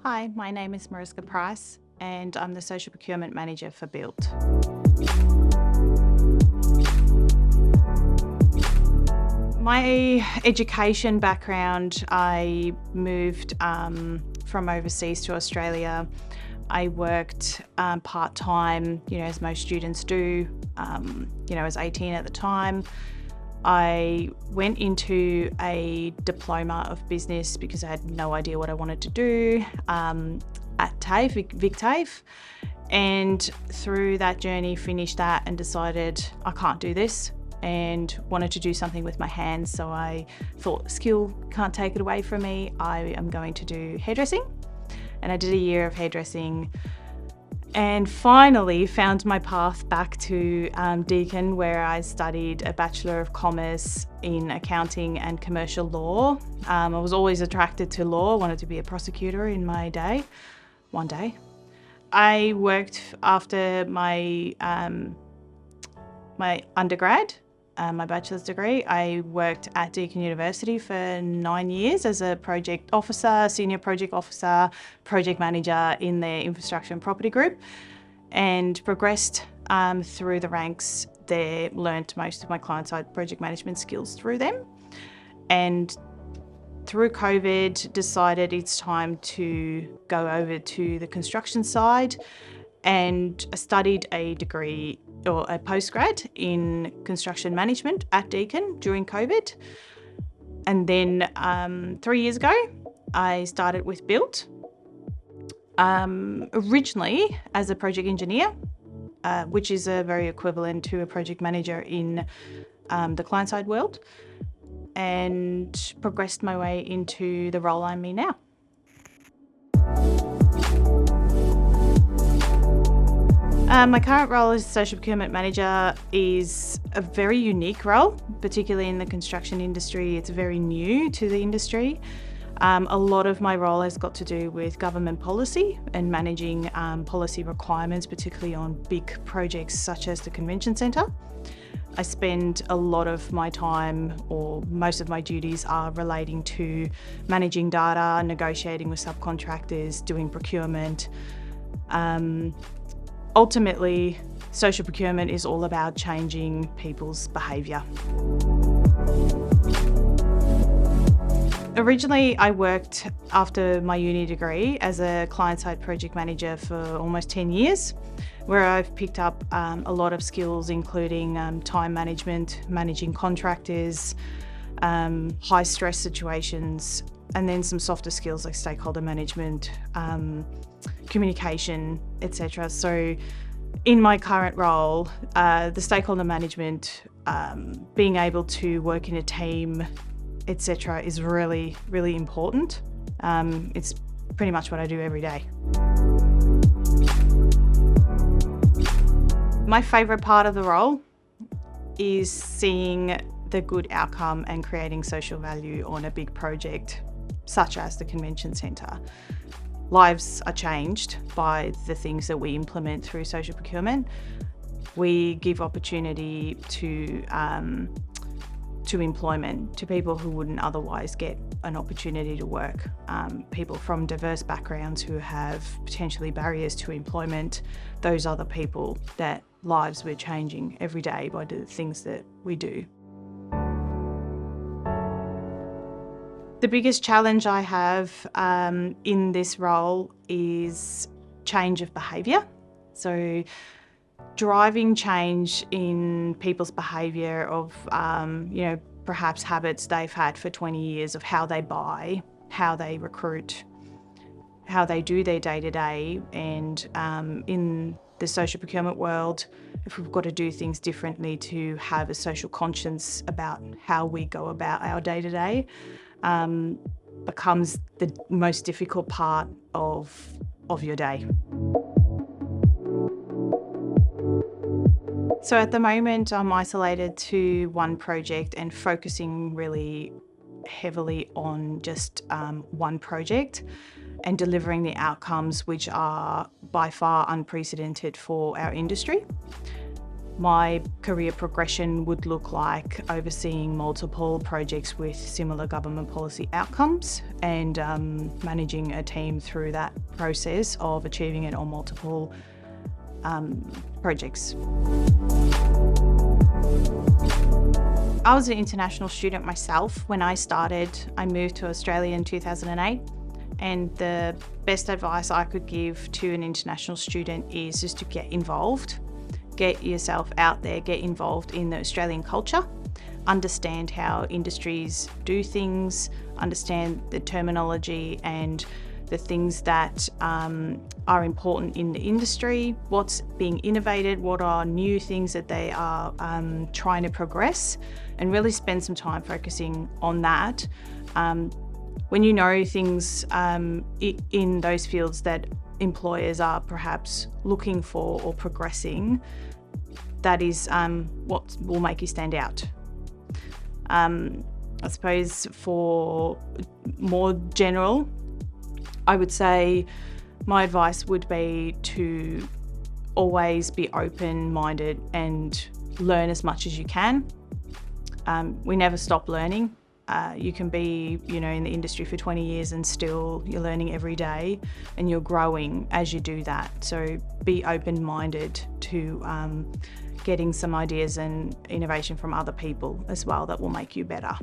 Hi, my name is Mariska Price and I'm the Social Procurement Manager for Built. My education background, I moved from overseas to Australia. I worked part-time, as most students do. I was 18 at the time. I went into a diploma of business because I had no idea what I wanted to do at TAFE, Vic TAFE. And through that journey, finished that and decided I can't do this and wanted to do something with my hands. So I thought, skill can't take it away from me. I am going to do hairdressing. And I did a year of hairdressing and finally found my path back to Deakin, where I studied a Bachelor of Commerce in Accounting and Commercial Law. I was always attracted to law, wanted to be a prosecutor in my day, one day. I worked after my undergrad, my bachelor's degree. I worked at Deakin University for 9 years as a project officer, senior project officer, project manager in their infrastructure and property group, and progressed through the ranks there, learnt most of my client-side project management skills through them. And through COVID, decided it's time to go over to the construction side, and I studied a degree or a postgrad in construction management at Deakin during COVID. And then 3 years ago, I started with Built, originally as a project engineer, which is a very equivalent to a project manager in the client-side world, and progressed my way into the role I'm in now. My current role as Social Procurement Manager is a very unique role, particularly in the construction industry. It's very new to the industry. A lot of my role has got to do with government policy and managing policy requirements, particularly on big projects such as the Convention Centre. I spend a lot of my time, or most of my duties, are relating to managing data, negotiating with subcontractors, doing procurement. Ultimately, social procurement is all about changing people's behaviour. Originally, I worked after my uni degree as a client-side project manager for almost 10 years, where I've picked up a lot of skills, including time management, managing contractors, high-stress situations, and then some softer skills like stakeholder management, communication, etc. So in my current role, the stakeholder management, being able to work in a team, etc. is really, really important. It's pretty much what I do every day. My favourite part of the role is seeing the good outcome and creating social value on a big project such as the Convention Centre. Lives are changed by the things that we implement through social procurement. We give opportunity to employment to people who wouldn't otherwise get an opportunity to work. People from diverse backgrounds who have potentially barriers to employment. Those are the people that lives we're changing every day by the things that we do. The biggest challenge I have in this role is change of behaviour. So driving change in people's behaviour of, perhaps habits they've had for 20 years of how they buy, how they recruit, how they do their day-to-day. And in the social procurement world, if we've got to do things differently to have a social conscience about how we go about our day-to-day, becomes the most difficult part of your day. So at the moment, I'm isolated to one project and focusing really heavily on just one project and delivering the outcomes which are by far unprecedented for our industry. my career progression would look like overseeing multiple projects with similar government policy outcomes and managing a team through that process of achieving it on multiple projects. I was an international student myself. When I started, I moved to Australia in 2008, and the best advice I could give to an international student is just to get involved. Get yourself out there, get involved in the Australian culture, understand how industries do things, understand the terminology and the things that are important in the industry, what's being innovated, what are new things that they are trying to progress, and really spend some time focusing on that. When you know things in those fields that employers are perhaps looking for or progressing, that is what will make you stand out. I suppose for more general, I would say my advice would be to always be open-minded and learn as much as you can. We never stop learning. You can be, in the industry for 20 years and still you're learning every day and you're growing as you do that. So be open-minded to getting some ideas and innovation from other people as well that will make you better.